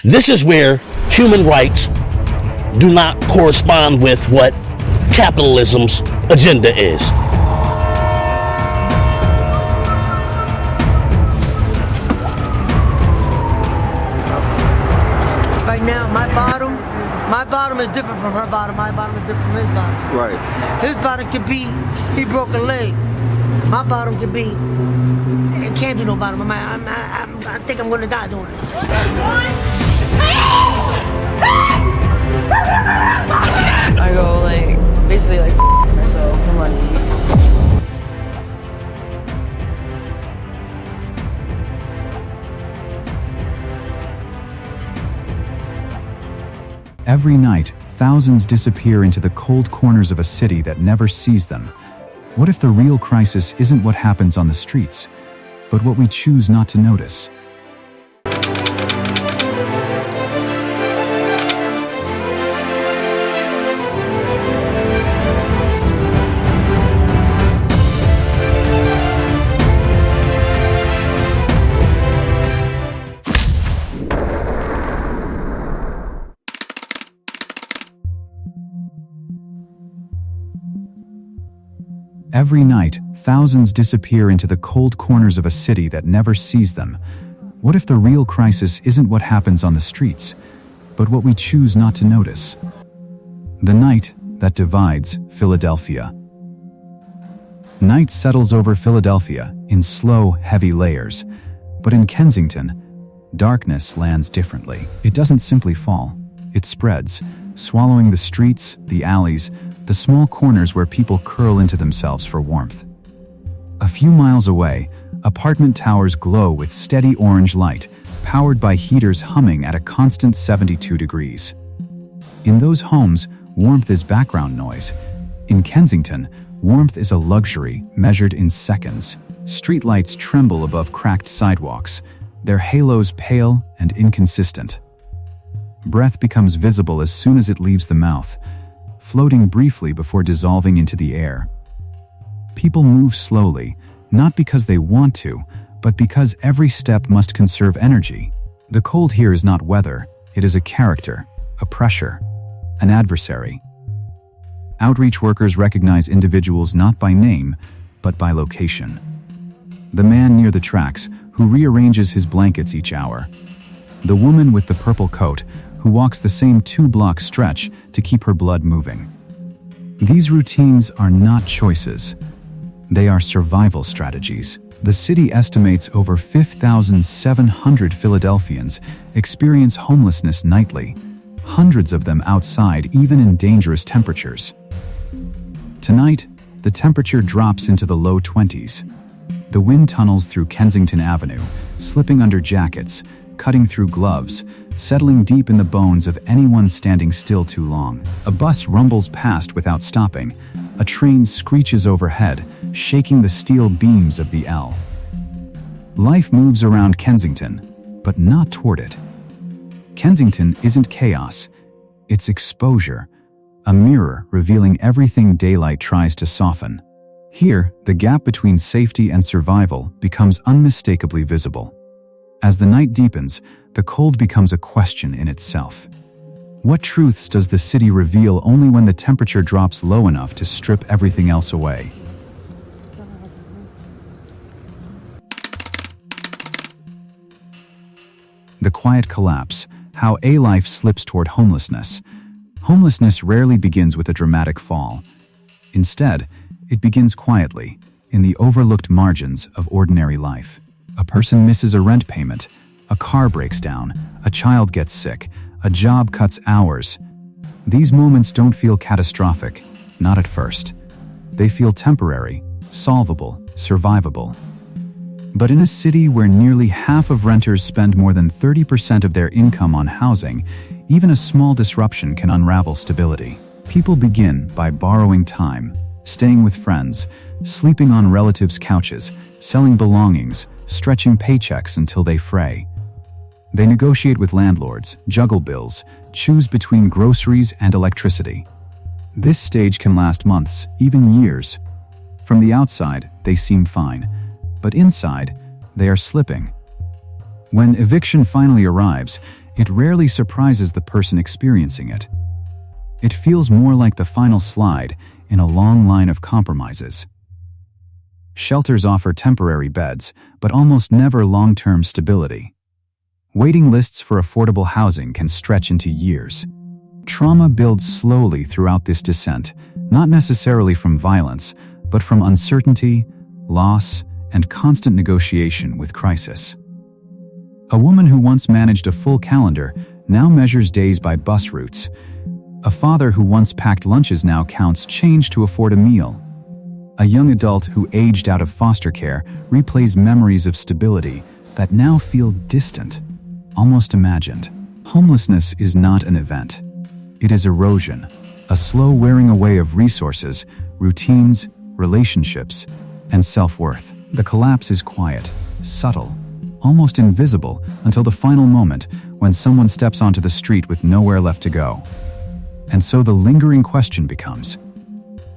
This is where human rights do not correspond with what capitalism's agenda is. Right now, my bottom is different from her bottom. My bottom is different from his bottom. Right. His bottom could be, he broke a leg. My bottom could be, it can't be no bottom. I think I'm gonna die doing this. I go basically myself for money. Every night, thousands disappear into the cold corners of a city that never sees them. What if the real crisis isn't what happens on the streets, but what we choose not to notice? Every night, thousands disappear into the cold corners of a city that never sees them. What if the real crisis isn't what happens on the streets, but what we choose not to notice? The night that divides Philadelphia. Night settles over Philadelphia in slow, heavy layers. But in Kensington, darkness lands differently. It doesn't simply fall. It spreads, swallowing the streets, the alleys, the small corners where people curl into themselves for warmth. A few miles away, apartment towers glow with steady orange light, powered by heaters humming at a constant 72 degrees. In those homes, warmth is background noise. In Kensington, warmth is a luxury measured in seconds. Streetlights tremble above cracked sidewalks, their halos pale and inconsistent. Breath becomes visible as soon as it leaves the mouth, floating briefly before dissolving into the air. People move slowly, not because they want to, but because every step must conserve energy. The cold here is not weather, it is a character, a pressure, an adversary. Outreach workers recognize individuals not by name, but by location. The man near the tracks, who rearranges his blankets each hour. The woman with the purple coat, who walks the same 2-block stretch to keep her blood moving. These routines are not choices. They are survival strategies. The city estimates over 5,700 Philadelphians experience homelessness nightly, hundreds of them outside even in dangerous temperatures. Tonight, the temperature drops into the low 20s. The wind tunnels through Kensington Avenue, slipping under jackets, cutting through gloves, settling deep in the bones of anyone standing still too long. A bus rumbles past without stopping. A train screeches overhead, shaking the steel beams of the L. Life moves around Kensington, but not toward it. Kensington isn't chaos, it's exposure, a mirror revealing everything daylight tries to soften. Here, the gap between safety and survival becomes unmistakably visible. As the night deepens, the cold becomes a question in itself. What truths does the city reveal only when the temperature drops low enough to strip everything else away? The quiet collapse, how a life slips toward homelessness. Homelessness rarely begins with a dramatic fall. Instead, it begins quietly, in the overlooked margins of ordinary life. A person misses a rent payment, a car breaks down, a child gets sick, a job cuts hours. These moments don't feel catastrophic, not at first. They feel temporary, solvable, survivable. But in a city where nearly half of renters spend more than 30% of their income on housing, even a small disruption can unravel stability. People begin by borrowing time, staying with friends, sleeping on relatives' couches, selling belongings, stretching paychecks until they fray. They negotiate with landlords, juggle bills, choose between groceries and electricity. This stage can last months, even years. From the outside, they seem fine, but inside, they are slipping. When eviction finally arrives, it rarely surprises the person experiencing it. It feels more like the final slide in a long line of compromises. Shelters offer temporary beds, but almost never long-term stability. Waiting lists for affordable housing can stretch into years. Trauma builds slowly throughout this descent, not necessarily from violence, but from uncertainty, loss, and constant negotiation with crisis. A woman who once managed a full calendar now measures days by bus routes. A father who once packed lunches now counts change to afford a meal. A young adult who aged out of foster care replays memories of stability that now feel distant, almost imagined. Homelessness is not an event. It is erosion, a slow wearing away of resources, routines, relationships, and self-worth. The collapse is quiet, subtle, almost invisible until the final moment when someone steps onto the street with nowhere left to go. And so the lingering question becomes,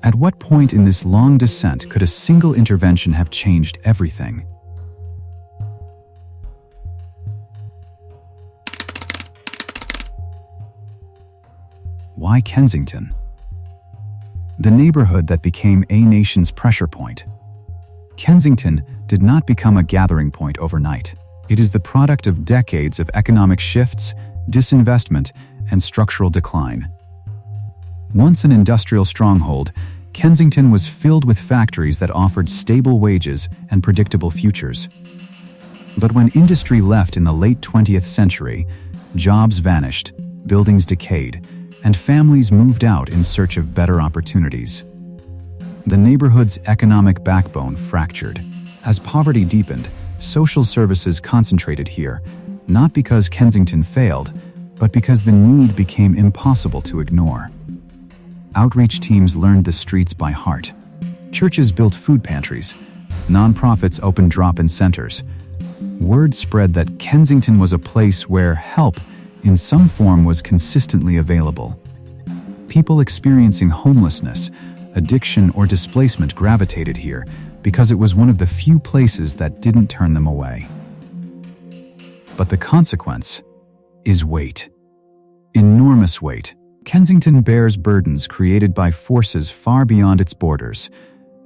at what point in this long descent could a single intervention have changed everything? Why Kensington? The neighborhood that became a nation's pressure point. Kensington did not become a gathering point overnight. It is the product of decades of economic shifts, disinvestment, and structural decline. Once an industrial stronghold, Kensington was filled with factories that offered stable wages and predictable futures. But when industry left in the late 20th century, jobs vanished, buildings decayed, and families moved out in search of better opportunities. The neighborhood's economic backbone fractured. As poverty deepened, social services concentrated here, not because Kensington failed, but because the need became impossible to ignore. Outreach teams learned the streets by heart. Churches built food pantries. Nonprofits opened drop-in centers. Word spread that Kensington was a place where help, in some form, was consistently available. People experiencing homelessness, addiction, or displacement gravitated here because it was one of the few places that didn't turn them away. But the consequence is weight. Enormous weight. Kensington bears burdens created by forces far beyond its borders: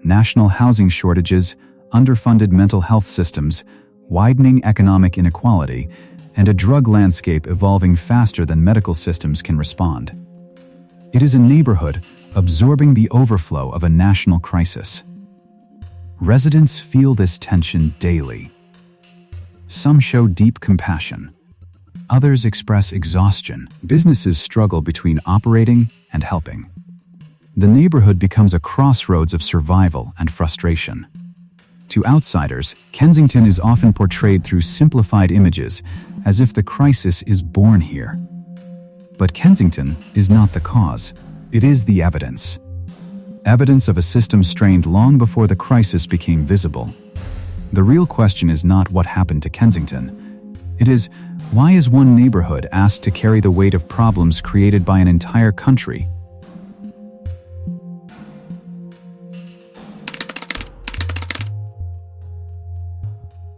national housing shortages, underfunded mental health systems, widening economic inequality, and a drug landscape evolving faster than medical systems can respond. It is a neighborhood absorbing the overflow of a national crisis. Residents feel this tension daily. Some show deep compassion. Others express exhaustion. Businesses struggle between operating and helping. The neighborhood becomes a crossroads of survival and frustration. To outsiders, Kensington is often portrayed through simplified images, as if the crisis is born here. But Kensington is not the cause. It is the evidence. Evidence of a system strained long before the crisis became visible. The real question is not what happened to Kensington. It is, why is one neighborhood asked to carry the weight of problems created by an entire country?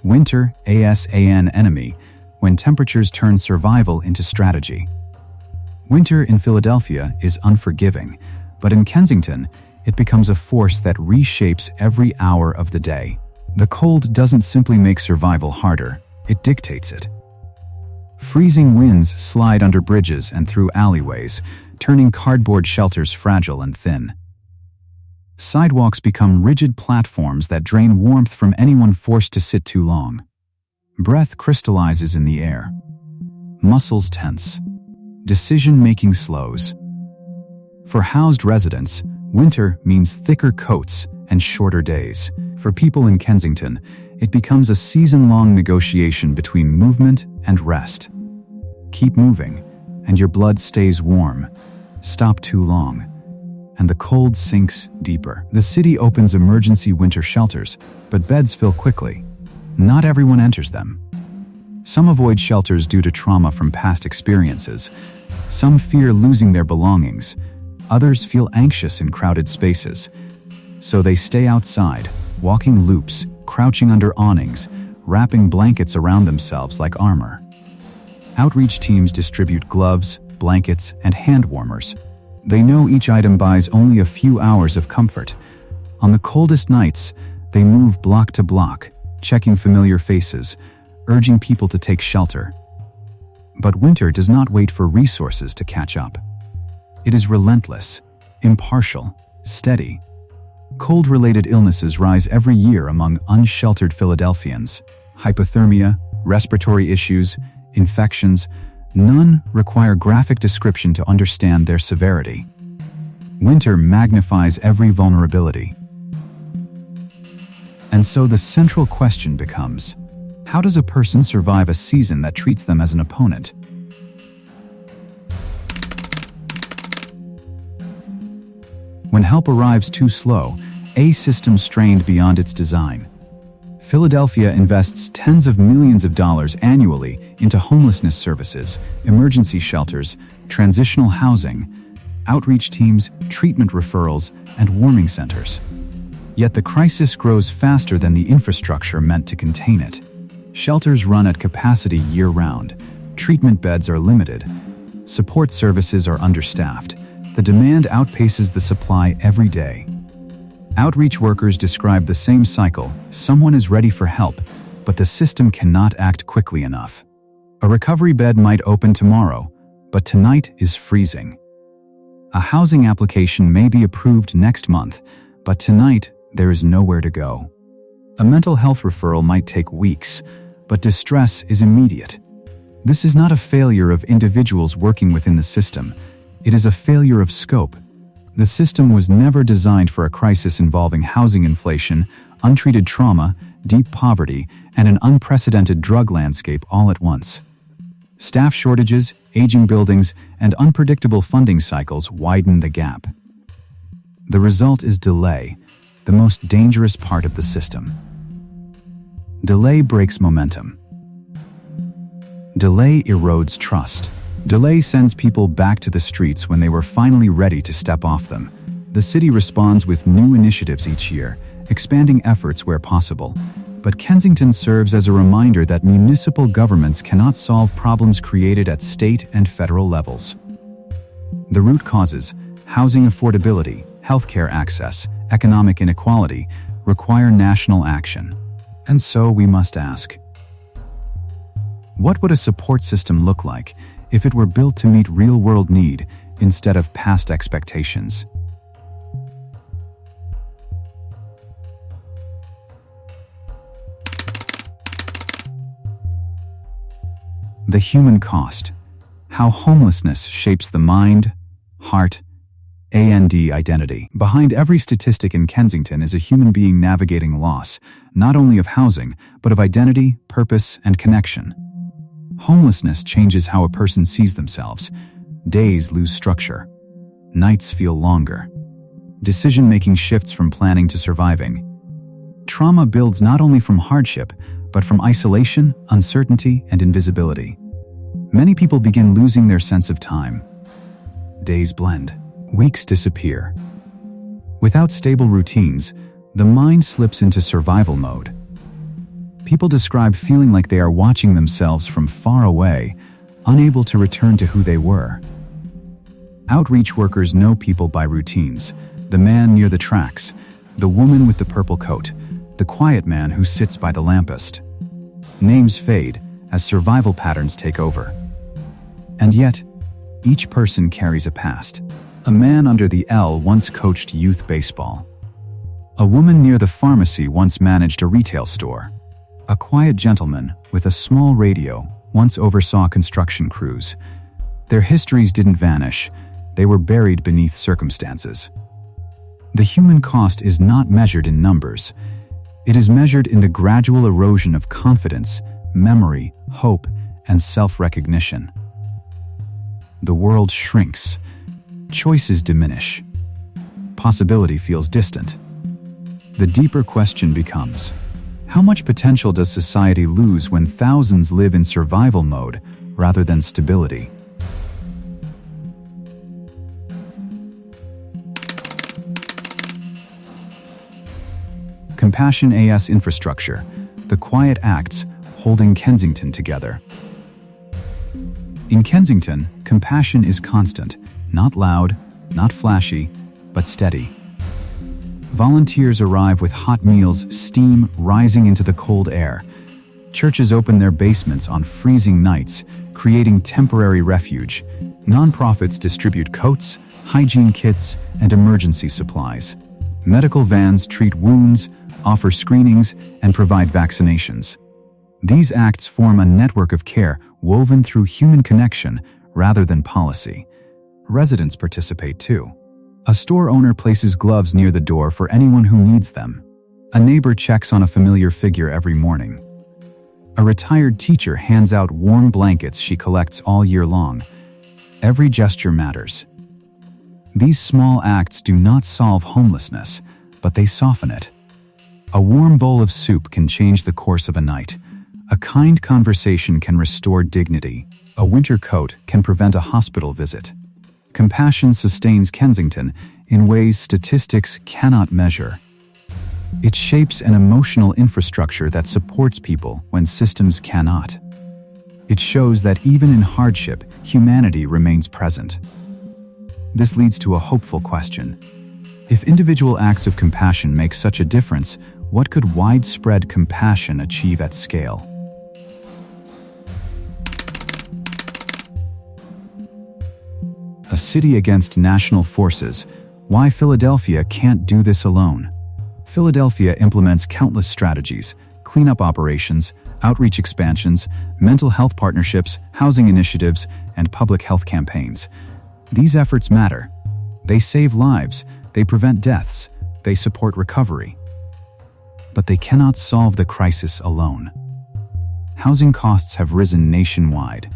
Winter, ASAN enemy, when temperatures turn survival into strategy. Winter in Philadelphia is unforgiving, but in Kensington, it becomes a force that reshapes every hour of the day. The cold doesn't simply make survival harder, it dictates it. Freezing winds slide under bridges and through alleyways, turning cardboard shelters fragile and thin. Sidewalks become rigid platforms that drain warmth from anyone forced to sit too long. Breath crystallizes in the air. Muscles tense. Decision-making slows. For housed residents, winter means thicker coats and shorter days. For people in Kensington, it becomes a season-long negotiation between movement and rest. Keep moving, and your blood stays warm. Stop too long, and the cold sinks deeper. The city opens emergency winter shelters, but beds fill quickly. Not everyone enters them. Some avoid shelters due to trauma from past experiences. Some fear losing their belongings. Others feel anxious in crowded spaces. So they stay outside, walking loops, crouching under awnings, wrapping blankets around themselves like armor. Outreach teams distribute gloves, blankets, and hand warmers. They know each item buys only a few hours of comfort. On the coldest nights, they move block to block, checking familiar faces, urging people to take shelter. But winter does not wait for resources to catch up. It is relentless, impartial, steady. Cold-related illnesses rise every year among unsheltered Philadelphians. Hypothermia, respiratory issues, infections, none require graphic description to understand their severity. Winter magnifies every vulnerability. And so the central question becomes, how does a person survive a season that treats them as an opponent? When help arrives too slow, a system strained beyond its design. Philadelphia invests tens of millions of dollars annually into homelessness services, emergency shelters, transitional housing, outreach teams, treatment referrals, and warming centers. Yet the crisis grows faster than the infrastructure meant to contain it. Shelters run at capacity year-round. Treatment beds are limited. Support services are understaffed. The demand outpaces the supply every day. Outreach workers describe the same cycle. Someone is ready for help, but the system cannot act quickly enough. A recovery bed might open tomorrow, but tonight is freezing. A housing application may be approved next month, but tonight there is nowhere to go. A mental health referral might take weeks, but distress is immediate. This is not a failure of individuals working within the system. It is a failure of scope. The system was never designed for a crisis involving housing inflation, untreated trauma, deep poverty, and an unprecedented drug landscape all at once. Staff shortages, aging buildings, and unpredictable funding cycles widen the gap. The result is delay, the most dangerous part of the system. Delay breaks momentum. Delay erodes trust. Delay sends people back to the streets when they were finally ready to step off them. The city responds with new initiatives each year, expanding efforts where possible. But Kensington serves as a reminder that municipal governments cannot solve problems created at state and federal levels. The root causes, housing affordability, healthcare access, economic inequality, require national action. And so we must ask, what would a support system look like if it were built to meet real-world need instead of past expectations? The human cost. How homelessness shapes the mind, heart, and identity. Behind every statistic in Kensington is a human being navigating loss, not only of housing, but of identity, purpose, and connection. Homelessness changes how a person sees themselves. Days lose structure. Nights feel longer. Decision-making shifts from planning to surviving. Trauma builds not only from hardship, but from isolation, uncertainty, and invisibility. Many people begin losing their sense of time. Days blend. Weeks disappear. Without stable routines, the mind slips into survival mode. People describe feeling like they are watching themselves from far away, unable to return to who they were. Outreach workers know people by routines: the man near the tracks, the woman with the purple coat, the quiet man who sits by the lamppost. Names fade as survival patterns take over. And yet, each person carries a past. A man under the L once coached youth baseball. A woman near the pharmacy once managed a retail store. A quiet gentleman with a small radio once oversaw construction crews. Their histories didn't vanish, they were buried beneath circumstances. The human cost is not measured in numbers. It is measured in the gradual erosion of confidence, memory, hope, and self-recognition. The world shrinks. Choices diminish. Possibility feels distant. The deeper question becomes, how much potential does society lose when thousands live in survival mode rather than stability? Compassion AS infrastructure, the quiet acts holding Kensington together. In Kensington, compassion is constant, not loud, not flashy, but steady. Volunteers arrive with hot meals, steam rising into the cold air. Churches open their basements on freezing nights, creating temporary refuge. Nonprofits distribute coats, hygiene kits, and emergency supplies. Medical vans treat wounds, offer screenings, and provide vaccinations. These acts form a network of care woven through human connection rather than policy. Residents participate too. A store owner places gloves near the door for anyone who needs them. A neighbor checks on a familiar figure every morning. A retired teacher hands out warm blankets she collects all year long. Every gesture matters. These small acts do not solve homelessness, but they soften it. A warm bowl of soup can change the course of a night. A kind conversation can restore dignity. A winter coat can prevent a hospital visit. Compassion sustains Kensington in ways statistics cannot measure. It shapes an emotional infrastructure that supports people when systems cannot. It shows that even in hardship, humanity remains present. This leads to a hopeful question. If individual acts of compassion make such a difference, what could widespread compassion achieve at scale? A city against national forces. Why Philadelphia can't do this alone? Philadelphia implements countless strategies: cleanup operations, outreach expansions, mental health partnerships, housing initiatives, and public health campaigns. These efforts matter. They save lives, they prevent deaths, they support recovery. But they cannot solve the crisis alone. Housing costs have risen nationwide.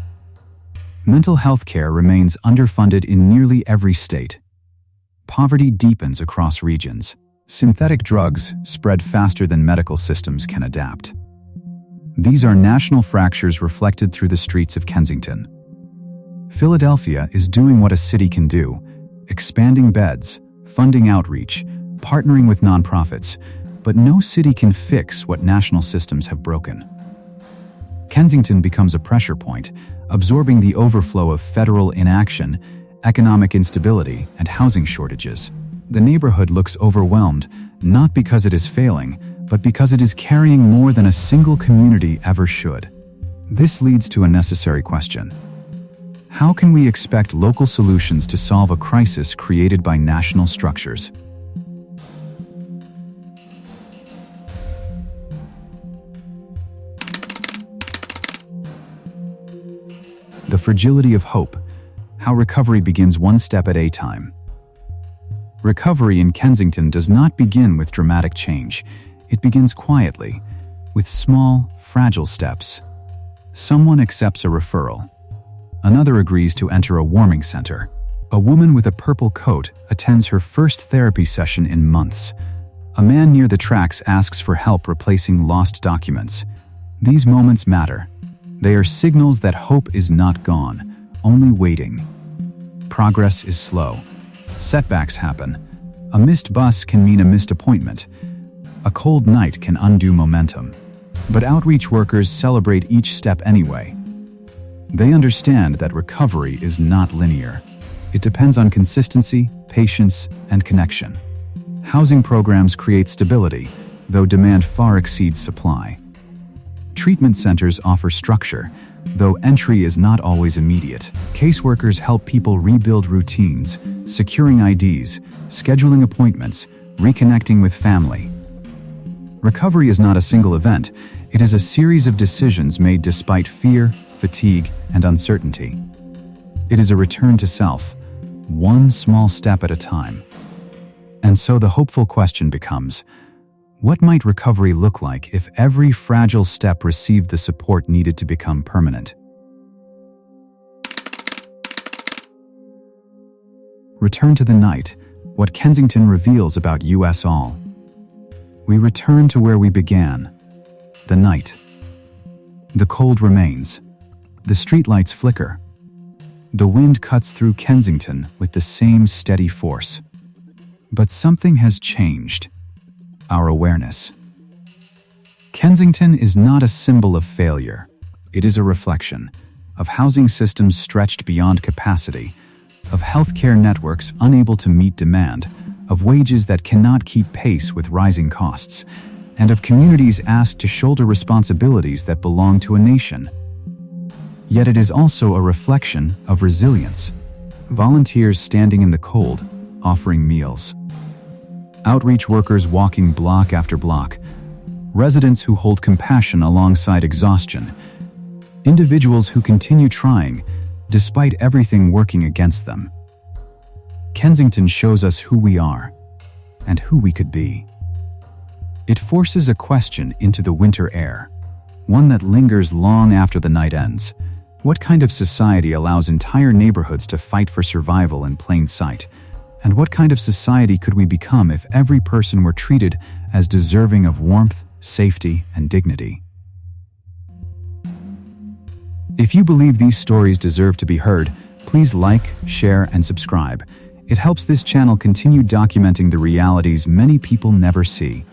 Mental health care remains underfunded in nearly every state. Poverty deepens across regions. Synthetic drugs spread faster than medical systems can adapt. These are national fractures reflected through the streets of Kensington. Philadelphia is doing what a city can do: expanding beds, funding outreach, partnering with nonprofits, but no city can fix what national systems have broken. Kensington becomes a pressure point, absorbing the overflow of federal inaction, economic instability, and housing shortages. The neighborhood looks overwhelmed, not because it is failing, but because it is carrying more than a single community ever should. This leads to a necessary question. How can we expect local solutions to solve a crisis created by national structures? The fragility of hope. How recovery begins one step at a time. Recovery in Kensington does not begin with dramatic change. It begins quietly, with small, fragile steps. Someone accepts a referral. Another agrees to enter a warming center. A woman with a purple coat attends her first therapy session in months. A man near the tracks asks for help replacing lost documents. These moments matter. They are signals that hope is not gone, only waiting. Progress is slow. Setbacks happen. A missed bus can mean a missed appointment. A cold night can undo momentum. But outreach workers celebrate each step anyway. They understand that recovery is not linear. It depends on consistency, patience, and connection. Housing programs create stability, though demand far exceeds supply. Treatment centers offer structure, though entry is not always immediate. Caseworkers help people rebuild routines, securing IDs, scheduling appointments, reconnecting with family. Recovery is not a single event. It is a series of decisions made despite fear, fatigue, and uncertainty. It is a return to self, one small step at a time. And so the hopeful question becomes, what might recovery look like if every fragile step received the support needed to become permanent? Return to the night, what Kensington reveals about us all. We return to where we began, the night. The cold remains. The streetlights flicker. The wind cuts through Kensington with the same steady force. But something has changed. Our awareness. Kensington is not a symbol of failure. It is a reflection, of housing systems stretched beyond capacity, of healthcare networks unable to meet demand, of wages that cannot keep pace with rising costs, and of communities asked to shoulder responsibilities that belong to a nation. Yet it is also a reflection of resilience. Volunteers standing in the cold, offering meals. Outreach workers walking block after block. Residents who hold compassion alongside exhaustion. Individuals who continue trying, despite everything working against them. Kensington shows us who we are, and who we could be. It forces a question into the winter air, one that lingers long after the night ends. What kind of society allows entire neighborhoods to fight for survival in plain sight? And what kind of society could we become if every person were treated as deserving of warmth, safety, and dignity? If you believe these stories deserve to be heard, please like, share, and subscribe. It helps this channel continue documenting the realities many people never see.